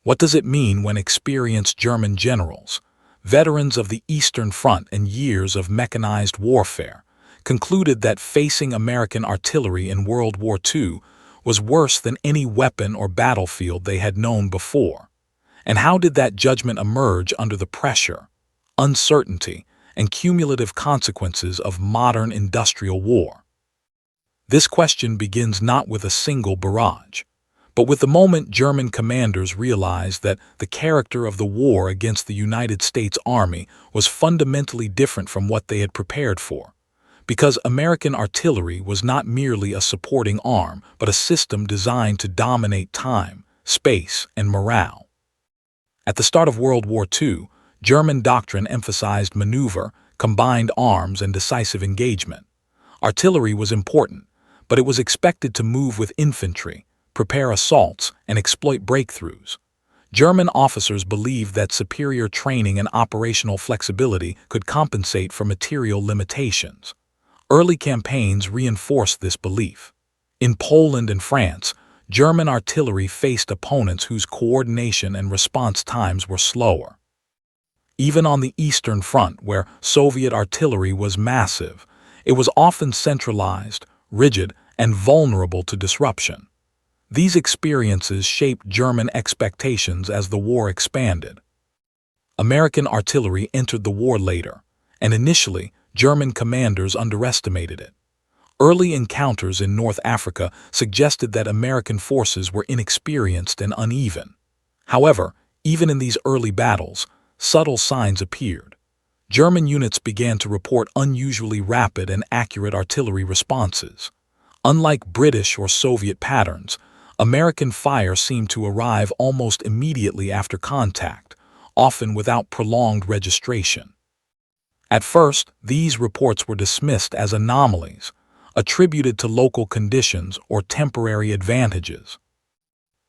What does it mean when experienced German generals, veterans of the Eastern Front and years of mechanized warfare, concluded that facing American artillery in World War II was worse than any weapon or battlefield they had known before? And how did that judgment emerge under the pressure, uncertainty, and cumulative consequences of modern industrial war? This question begins not with a single barrage, but with the moment German commanders realized that the character of the war against the United States Army was fundamentally different from what they had prepared for, because American artillery was not merely a supporting arm, but a system designed to dominate time, space, and morale. At the start of World War II, German doctrine emphasized maneuver, combined arms, and decisive engagement. Artillery was important, but it was expected to move with infantry, prepare assaults, and exploit breakthroughs. German officers believed that superior training and operational flexibility could compensate for material limitations. Early campaigns reinforced this belief. In Poland and France, German artillery faced opponents whose coordination and response times were slower. Even on the Eastern Front, where Soviet artillery was massive, it was often centralized, rigid, and vulnerable to disruption. These experiences shaped German expectations as the war expanded. American artillery entered the war later, and initially, German commanders underestimated it. Early encounters in North Africa suggested that American forces were inexperienced and uneven. However, even in these early battles, subtle signs appeared. German units began to report unusually rapid and accurate artillery responses. Unlike British or Soviet patterns, American fire seemed to arrive almost immediately after contact, often without prolonged registration. At first, these reports were dismissed as anomalies, attributed to local conditions or temporary advantages.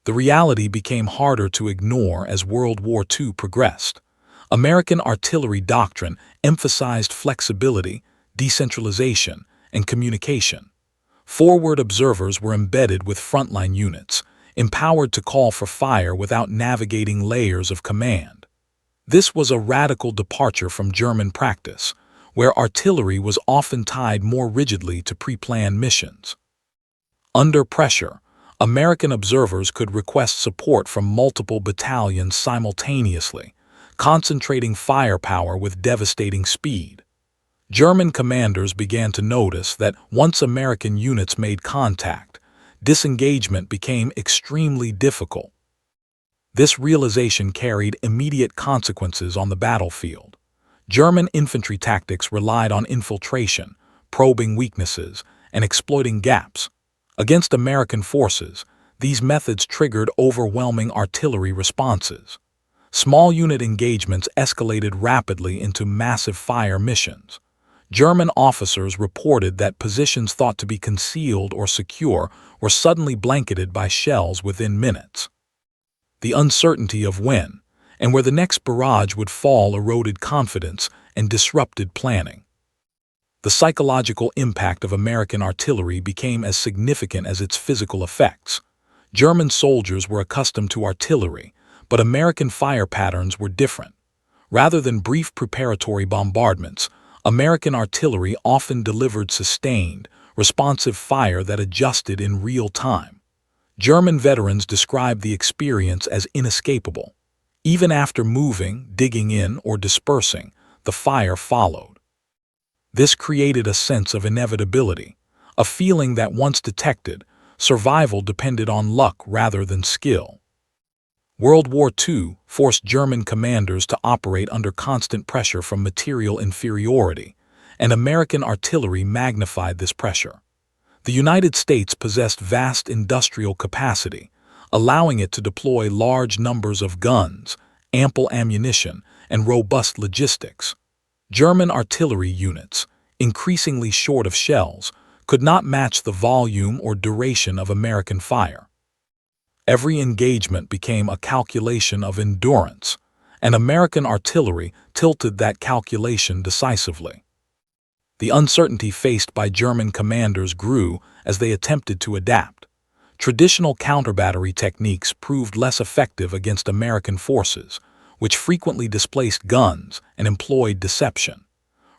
The reality became harder to ignore as World War II progressed. American artillery doctrine emphasized flexibility, decentralization, and communication. Forward observers were embedded with frontline units, empowered to call for fire without navigating layers of command. This was a radical departure from German practice, where artillery was often tied more rigidly to pre-planned missions. Under pressure, American observers could request support from multiple battalions simultaneously, concentrating firepower with devastating speed. German commanders began to notice that once American units made contact, disengagement became extremely difficult. This realization carried immediate consequences on the battlefield. German infantry tactics relied on infiltration, probing weaknesses, and exploiting gaps. Against American forces, these methods triggered overwhelming artillery responses. Small unit engagements escalated rapidly into massive fire missions. German officers reported that positions thought to be concealed or secure were suddenly blanketed by shells within minutes. The uncertainty of when and where the next barrage would fall eroded confidence and disrupted planning. The psychological impact of American artillery became as significant as its physical effects. German soldiers were accustomed to artillery, but American fire patterns were different. Rather than brief preparatory bombardments, American artillery often delivered sustained, responsive fire that adjusted in real time. German veterans described the experience as inescapable. Even after moving, digging in, or dispersing, the fire followed. This created a sense of inevitability, a feeling that once detected, survival depended on luck rather than skill. World War II forced German commanders to operate under constant pressure from material inferiority, and American artillery magnified this pressure. The United States possessed vast industrial capacity, allowing it to deploy large numbers of guns, ample ammunition, and robust logistics. German artillery units, increasingly short of shells, could not match the volume or duration of American fire. Every engagement became a calculation of endurance, and American artillery tilted that calculation decisively. The uncertainty faced by German commanders grew as they attempted to adapt. Traditional counter-battery techniques proved less effective against American forces, which frequently displaced guns and employed deception.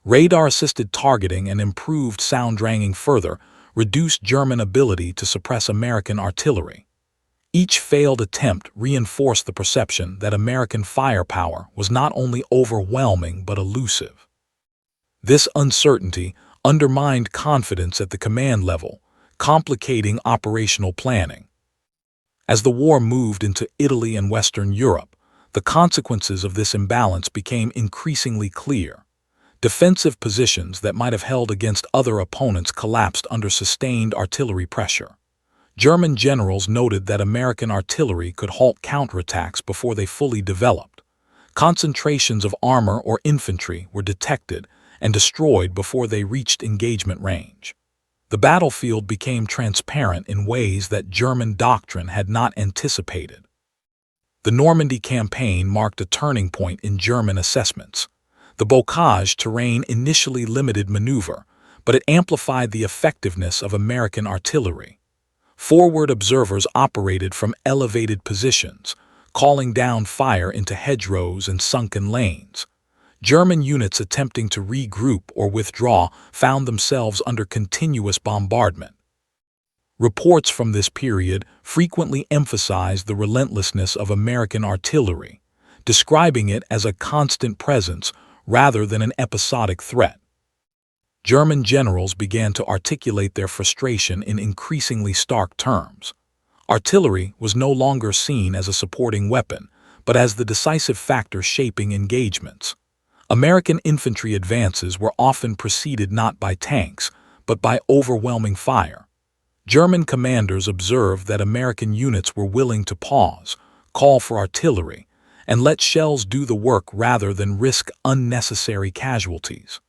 Radar-assisted targeting and improved sound ranging further reduced German ability to suppress American artillery. Each failed attempt reinforced the perception that American firepower was not only overwhelming but elusive. This uncertainty undermined confidence at the command level, complicating operational planning. As the war moved into Italy and Western Europe, the consequences of this imbalance became increasingly clear. Defensive positions that might have held against other opponents collapsed under sustained artillery pressure. German generals noted that American artillery could halt counterattacks before they fully developed. Concentrations of armor or infantry were detected and destroyed before they reached engagement range. The battlefield became transparent in ways that German doctrine had not anticipated. The Normandy campaign marked a turning point in German assessments. The bocage terrain initially limited maneuver, but it amplified the effectiveness of American artillery. Forward observers operated from elevated positions, calling down fire into hedgerows and sunken lanes. German units attempting to regroup or withdraw found themselves under continuous bombardment. Reports from this period frequently emphasized the relentlessness of American artillery, describing it as a constant presence rather than an episodic threat. German generals began to articulate their frustration in increasingly stark terms. Artillery was no longer seen as a supporting weapon, but as the decisive factor shaping engagements. American infantry advances were often preceded not by tanks, but by overwhelming fire. German commanders observed that American units were willing to pause, call for artillery, and let shells do the work rather than risk unnecessary casualties.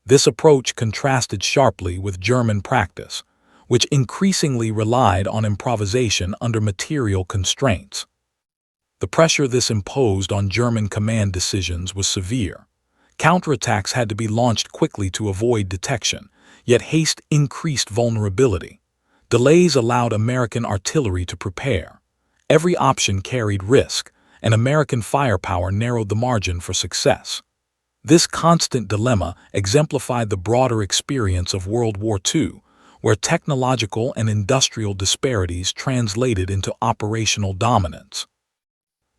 This approach contrasted sharply with German practice, which increasingly relied on improvisation under material constraints. The pressure this imposed on German command decisions was severe. Counterattacks had to be launched quickly to avoid detection, yet haste increased vulnerability. Delays allowed American artillery to prepare. Every option carried risk, and American firepower narrowed the margin for success. This constant dilemma exemplified the broader experience of World War II, where technological and industrial disparities translated into operational dominance.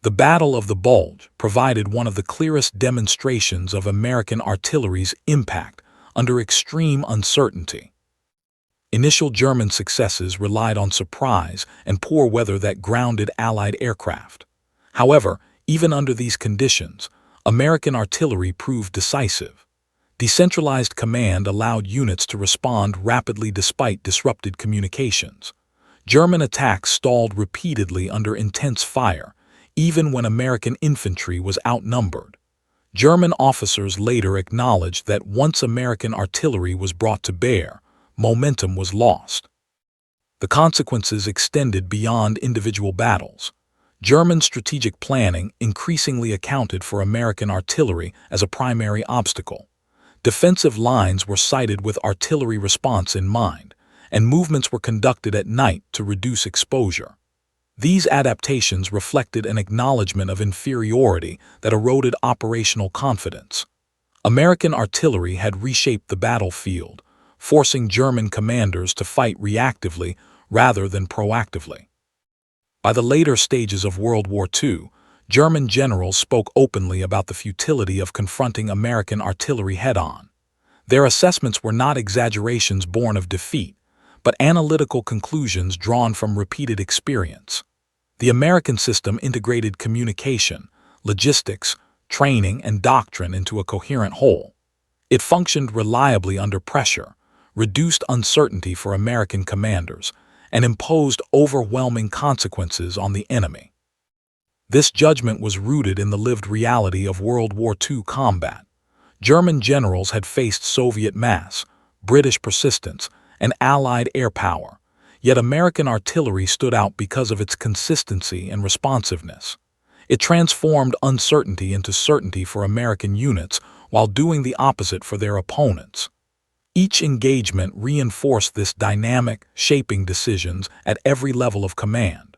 The Battle of the Bulge provided one of the clearest demonstrations of American artillery's impact under extreme uncertainty. Initial German successes relied on surprise and poor weather that grounded Allied aircraft. However, even under these conditions, American artillery proved decisive. Decentralized command allowed units to respond rapidly despite disrupted communications. German attacks stalled repeatedly under intense fire, even when American infantry was outnumbered. German officers later acknowledged that once American artillery was brought to bear, momentum was lost. The consequences extended beyond individual battles. German strategic planning increasingly accounted for American artillery as a primary obstacle. Defensive lines were sited with artillery response in mind, and movements were conducted at night to reduce exposure. These adaptations reflected an acknowledgement of inferiority that eroded operational confidence. American artillery had reshaped the battlefield, forcing German commanders to fight reactively rather than proactively. By the later stages of World War II, German generals spoke openly about the futility of confronting American artillery head-on. Their assessments were not exaggerations born of defeat, but analytical conclusions drawn from repeated experience. The American system integrated communication, logistics, training, and doctrine into a coherent whole. It functioned reliably under pressure, reduced uncertainty for American commanders, and imposed overwhelming consequences on the enemy. This judgment was rooted in the lived reality of World War II combat. German generals had faced Soviet mass, British persistence, and Allied air power, yet American artillery stood out because of its consistency and responsiveness. It transformed uncertainty into certainty for American units while doing the opposite for their opponents. Each engagement reinforced this dynamic, shaping decisions at every level of command.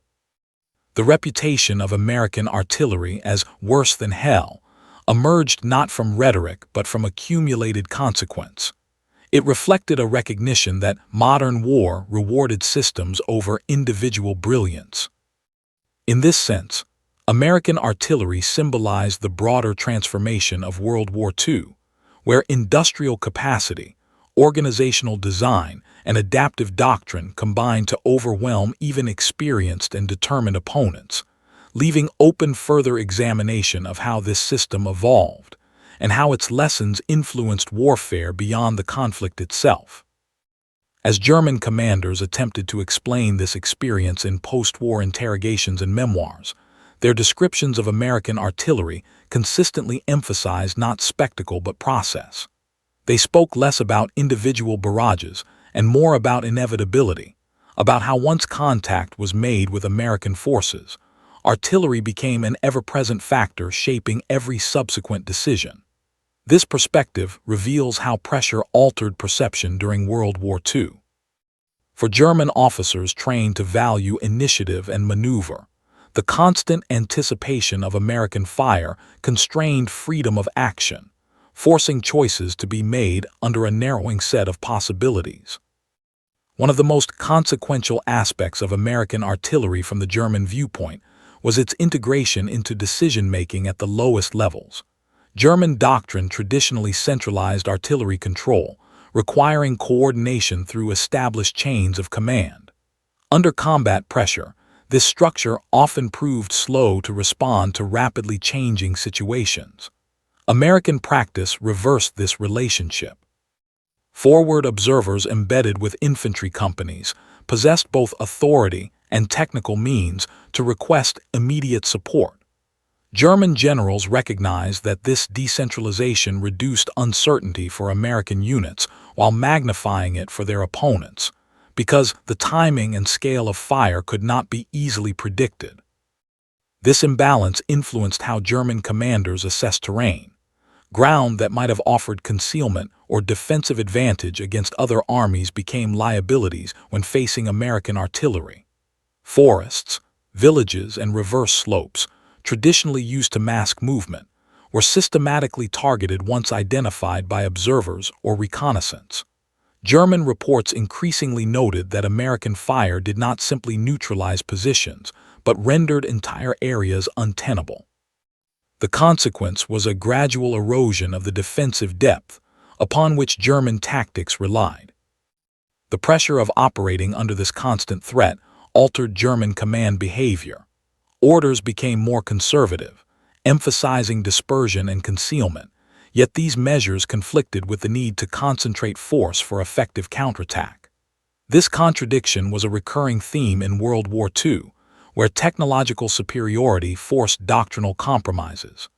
The reputation of American artillery as worse than hell emerged not from rhetoric but from accumulated consequence. It reflected a recognition that modern war rewarded systems over individual brilliance. In this sense, American artillery symbolized the broader transformation of World War II, where industrial capacity, organizational design, and adaptive doctrine combined to overwhelm even experienced and determined opponents, leaving open further examination of how this system evolved and how its lessons influenced warfare beyond the conflict itself. As German commanders attempted to explain this experience in post-war interrogations and memoirs, their descriptions of American artillery consistently emphasized not spectacle but process. They spoke less about individual barrages and more about inevitability, about how once contact was made with American forces, artillery became an ever-present factor shaping every subsequent decision. This perspective reveals how pressure altered perception during World War II. For German officers trained to value initiative and maneuver, the constant anticipation of American fire constrained freedom of action, forcing choices to be made under a narrowing set of possibilities. One of the most consequential aspects of American artillery from the German viewpoint was its integration into decision-making at the lowest levels. German doctrine traditionally centralized artillery control, requiring coordination through established chains of command. Under combat pressure, this structure often proved slow to respond to rapidly changing situations. American practice reversed this relationship. Forward observers embedded with infantry companies possessed both authority and technical means to request immediate support. German generals recognized that this decentralization reduced uncertainty for American units while magnifying it for their opponents, because the timing and scale of fire could not be easily predicted. This imbalance influenced how German commanders assessed terrain. Ground that might have offered concealment or defensive advantage against other armies became liabilities when facing American artillery. Forests, villages, and reverse slopes, traditionally used to mask movement, were systematically targeted once identified by observers or reconnaissance. German reports increasingly noted that American fire did not simply neutralize positions, but rendered entire areas untenable. The consequence was a gradual erosion of the defensive depth upon which German tactics relied. The pressure of operating under this constant threat altered German command behavior. Orders became more conservative, emphasizing dispersion and concealment, yet these measures conflicted with the need to concentrate force for effective counterattack. This contradiction was a recurring theme in World War II, where technological superiority forced doctrinal compromises.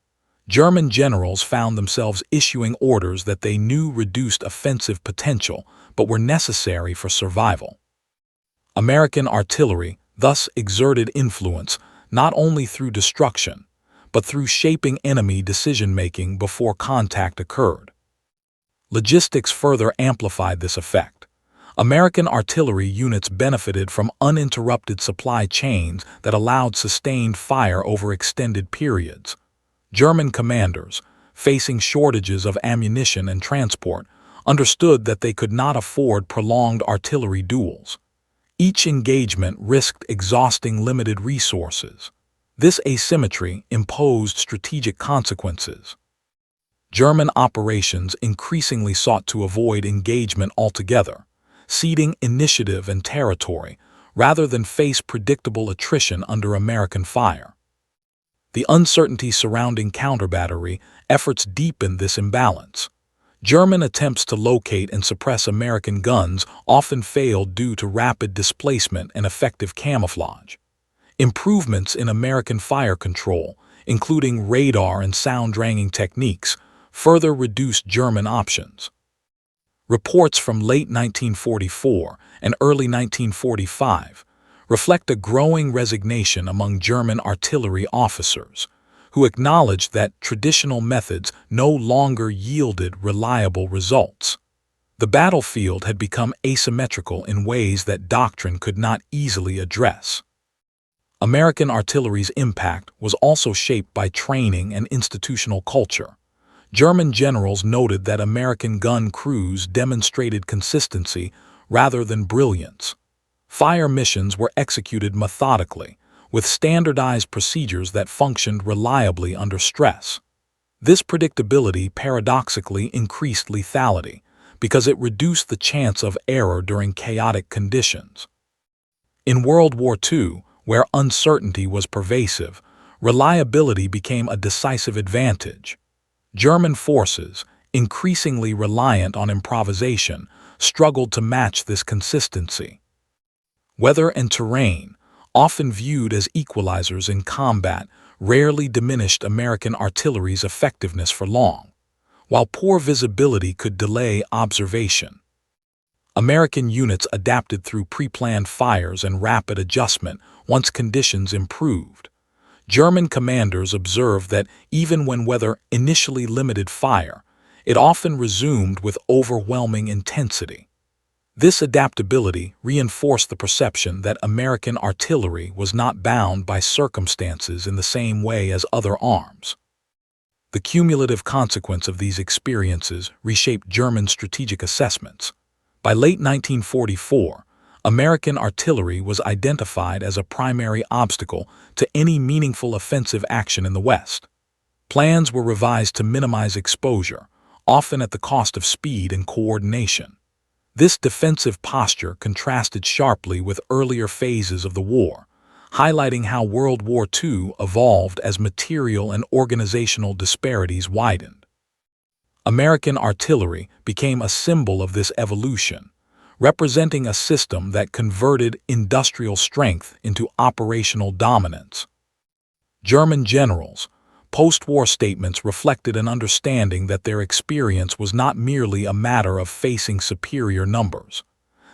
German generals found themselves issuing orders that they knew reduced offensive potential but were necessary for survival. American artillery thus exerted influence not only through destruction, but through shaping enemy decision-making before contact occurred. Logistics further amplified this effect. American artillery units benefited from uninterrupted supply chains that allowed sustained fire over extended periods. German commanders, facing shortages of ammunition and transport, understood that they could not afford prolonged artillery duels. Each engagement risked exhausting limited resources. This asymmetry imposed strategic consequences. German operations increasingly sought to avoid engagement altogether, ceding initiative and territory rather than face predictable attrition under American fire. The uncertainty surrounding counterbattery efforts deepened this imbalance. German attempts to locate and suppress American guns often failed due to rapid displacement and effective camouflage. Improvements in American fire control, including radar and sound-ranging techniques, further reduced German options. Reports from late 1944 and early 1945 reflect a growing resignation among German artillery officers, who acknowledged that traditional methods no longer yielded reliable results. The battlefield had become asymmetrical in ways that doctrine could not easily address. American artillery's impact was also shaped by training and institutional culture. German generals noted that American gun crews demonstrated consistency rather than brilliance. Fire missions were executed methodically, with standardized procedures that functioned reliably under stress. This predictability paradoxically increased lethality, because it reduced the chance of error during chaotic conditions. In World War II, where uncertainty was pervasive, reliability became a decisive advantage. German forces, increasingly reliant on improvisation, struggled to match this consistency. Weather and terrain, often viewed as equalizers in combat, rarely diminished American artillery's effectiveness for long, while poor visibility could delay observation. American units adapted through pre-planned fires and rapid adjustment once conditions improved. German commanders observed that even when weather initially limited fire, it often resumed with overwhelming intensity. This adaptability reinforced the perception that American artillery was not bound by circumstances in the same way as other arms. The cumulative consequence of these experiences reshaped German strategic assessments. By late 1944, American artillery was identified as a primary obstacle to any meaningful offensive action in the West. Plans were revised to minimize exposure, often at the cost of speed and coordination. This defensive posture contrasted sharply with earlier phases of the war, highlighting how World War II evolved as material and organizational disparities widened. American artillery became a symbol of this evolution, representing a system that converted industrial strength into operational dominance. German generals, post-war statements reflected an understanding that their experience was not merely a matter of facing superior numbers.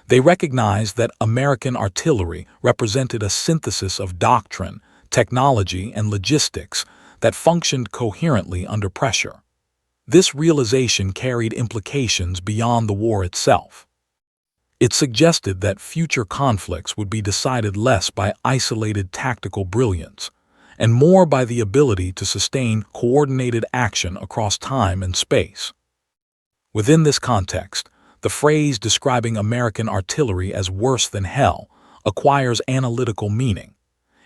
They recognized that American artillery represented a synthesis of doctrine, technology, and logistics that functioned coherently under pressure. This realization carried implications beyond the war itself. It suggested that future conflicts would be decided less by isolated tactical brilliance, and more by the ability to sustain coordinated action across time and space. Within this context, the phrase describing American artillery as worse than hell acquires analytical meaning.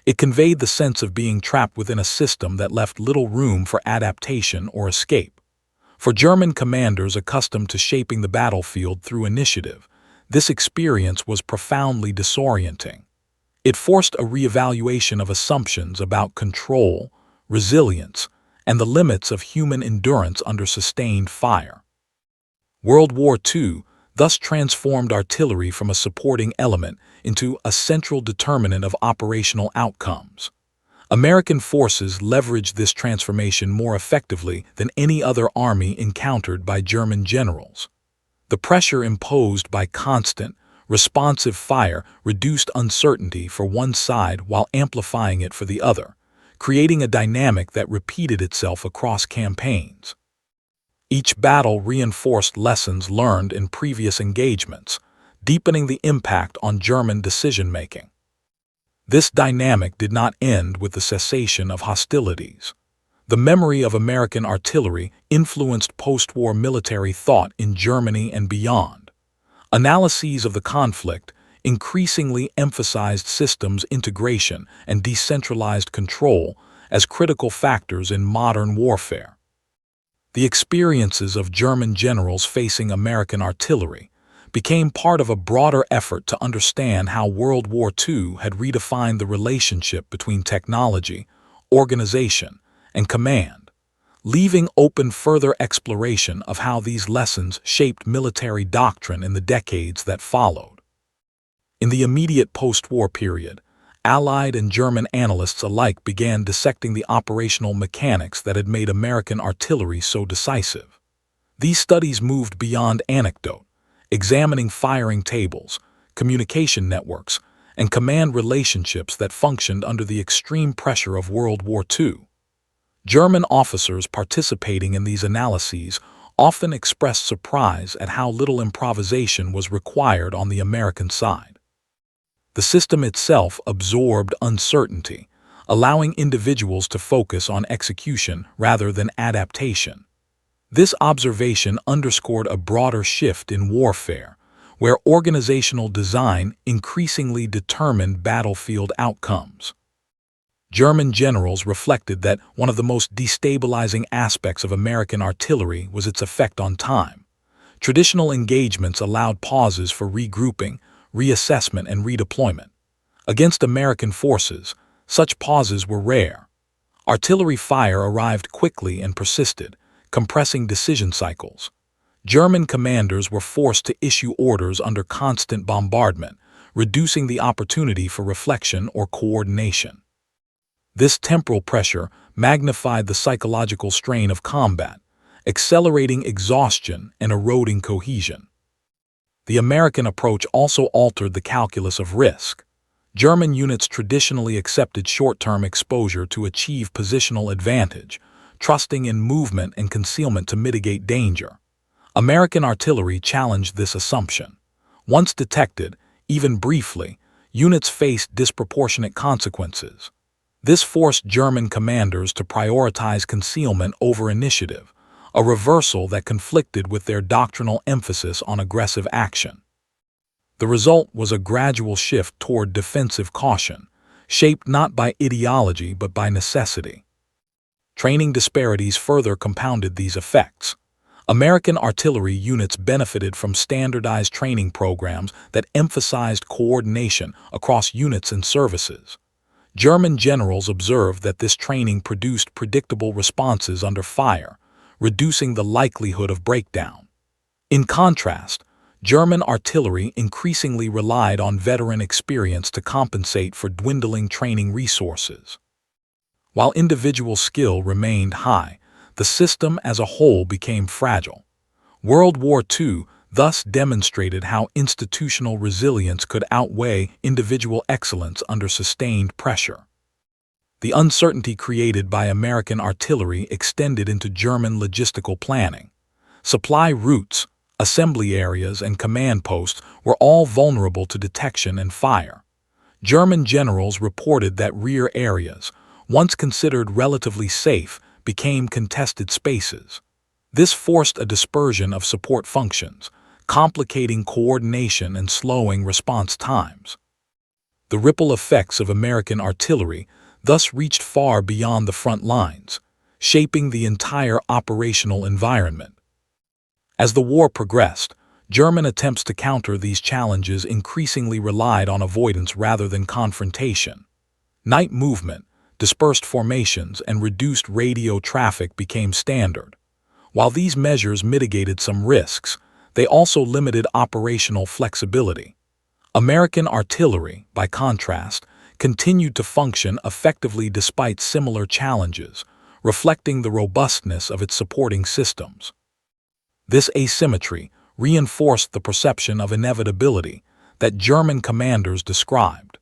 It conveyed the sense of being trapped within a system that left little room for adaptation or escape. For German commanders accustomed to shaping the battlefield through initiative, this experience was profoundly disorienting. It forced a reevaluation of assumptions about control, resilience, and the limits of human endurance under sustained fire. World War II thus transformed artillery from a supporting element into a central determinant of operational outcomes. American forces leveraged this transformation more effectively than any other army encountered by German generals. The pressure imposed by constant, responsive fire reduced uncertainty for one side while amplifying it for the other, creating a dynamic that repeated itself across campaigns. Each battle reinforced lessons learned in previous engagements, deepening the impact on German decision-making. This dynamic did not end with the cessation of hostilities. The memory of American artillery influenced post-war military thought in Germany and beyond. Analyses of the conflict increasingly emphasized systems integration and decentralized control as critical factors in modern warfare. The experiences of German generals facing American artillery became part of a broader effort to understand how World War II had redefined the relationship between technology, organization, and command, leaving open further exploration of how these lessons shaped military doctrine in the decades that followed. In the immediate post-war period, Allied and German analysts alike began dissecting the operational mechanics that had made American artillery so decisive. These studies moved beyond anecdote, examining firing tables, communication networks, and command relationships that functioned under the extreme pressure of World War II. German officers participating in these analyses often expressed surprise at how little improvisation was required on the American side. The system itself absorbed uncertainty, allowing individuals to focus on execution rather than adaptation. This observation underscored a broader shift in warfare, where organizational design increasingly determined battlefield outcomes. German generals reflected that one of the most destabilizing aspects of American artillery was its effect on time. Traditional engagements allowed pauses for regrouping, reassessment, and redeployment. Against American forces, such pauses were rare. Artillery fire arrived quickly and persisted, compressing decision cycles. German commanders were forced to issue orders under constant bombardment, reducing the opportunity for reflection or coordination. This temporal pressure magnified the psychological strain of combat, accelerating exhaustion and eroding cohesion. The American approach also altered the calculus of risk. German units traditionally accepted short-term exposure to achieve positional advantage, trusting in movement and concealment to mitigate danger. American artillery challenged this assumption. Once detected, even briefly, units faced disproportionate consequences. This forced German commanders to prioritize concealment over initiative, a reversal that conflicted with their doctrinal emphasis on aggressive action. The result was a gradual shift toward defensive caution, shaped not by ideology but by necessity. Training disparities further compounded these effects. American artillery units benefited from standardized training programs that emphasized coordination across units and services. German generals observed that this training produced predictable responses under fire, reducing the likelihood of breakdown. In contrast, German artillery increasingly relied on veteran experience to compensate for dwindling training resources. While individual skill remained high, the system as a whole became fragile. World War II thus demonstrated how institutional resilience could outweigh individual excellence under sustained pressure. The uncertainty created by American artillery extended into German logistical planning. Supply routes, assembly areas, and command posts were all vulnerable to detection and fire. German generals reported that rear areas, once considered relatively safe, became contested spaces. This forced a dispersion of support functions, complicating coordination and slowing response times. The ripple effects of American artillery thus reached far beyond the front lines, shaping the entire operational environment. As the war progressed, German attempts to counter these challenges increasingly relied on avoidance rather than confrontation. Night movement, dispersed formations, and reduced radio traffic became standard. While these measures mitigated some risks, they also limited operational flexibility. American artillery, by contrast, continued to function effectively despite similar challenges, reflecting the robustness of its supporting systems. This asymmetry reinforced the perception of inevitability that German commanders described.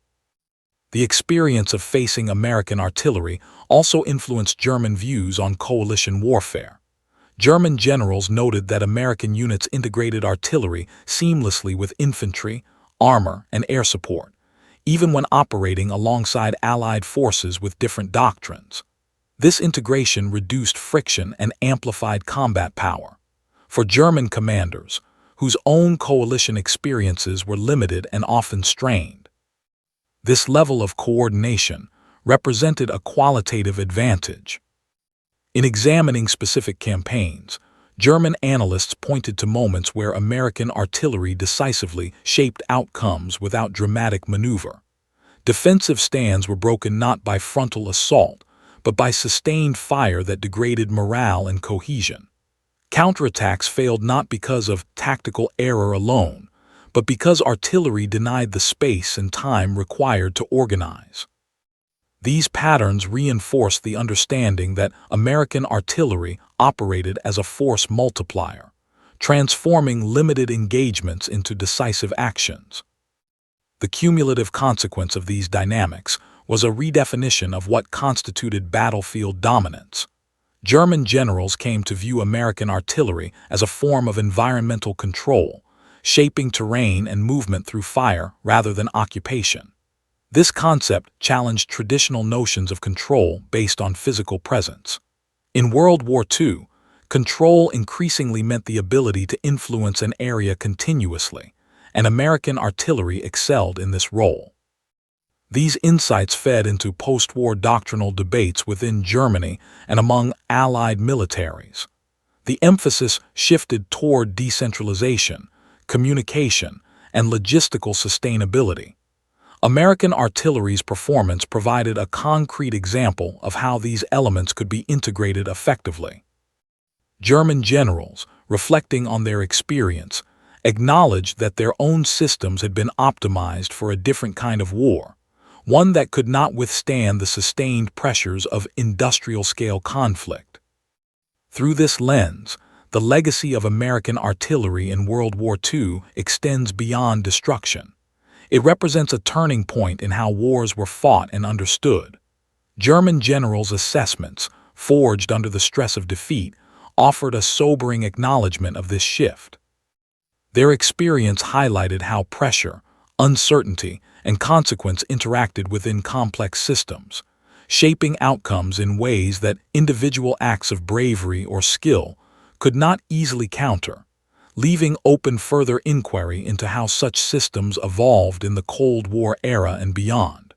The experience of facing American artillery also influenced German views on coalition warfare. German generals noted that American units integrated artillery seamlessly with infantry, armor, and air support, even when operating alongside Allied forces with different doctrines. This integration reduced friction and amplified combat power. For German commanders, whose own coalition experiences were limited and often strained, this level of coordination represented a qualitative advantage. In examining specific campaigns, German analysts pointed to moments where American artillery decisively shaped outcomes without dramatic maneuver. Defensive stands were broken not by frontal assault, but by sustained fire that degraded morale and cohesion. Counterattacks failed not because of tactical error alone, but because artillery denied the space and time required to organize. These patterns reinforced the understanding that American artillery operated as a force multiplier, transforming limited engagements into decisive actions. The cumulative consequence of these dynamics was a redefinition of what constituted battlefield dominance. German generals came to view American artillery as a form of environmental control, shaping terrain and movement through fire rather than occupation. This concept challenged traditional notions of control based on physical presence. In World War II, control increasingly meant the ability to influence an area continuously, and American artillery excelled in this role. These insights fed into post-war doctrinal debates within Germany and among Allied militaries. The emphasis shifted toward decentralization, communication, and logistical sustainability. American artillery's performance provided a concrete example of how these elements could be integrated effectively. German generals, reflecting on their experience, acknowledged that their own systems had been optimized for a different kind of war, one that could not withstand the sustained pressures of industrial-scale conflict. Through this lens, the legacy of American artillery in World War II extends beyond destruction. It represents a turning point in how wars were fought and understood. German generals' assessments, forged under the stress of defeat, offered a sobering acknowledgment of this shift. Their experience highlighted how pressure, uncertainty, and consequence interacted within complex systems, shaping outcomes in ways that individual acts of bravery or skill could not easily counter, leaving open further inquiry into how such systems evolved in the Cold War era and beyond.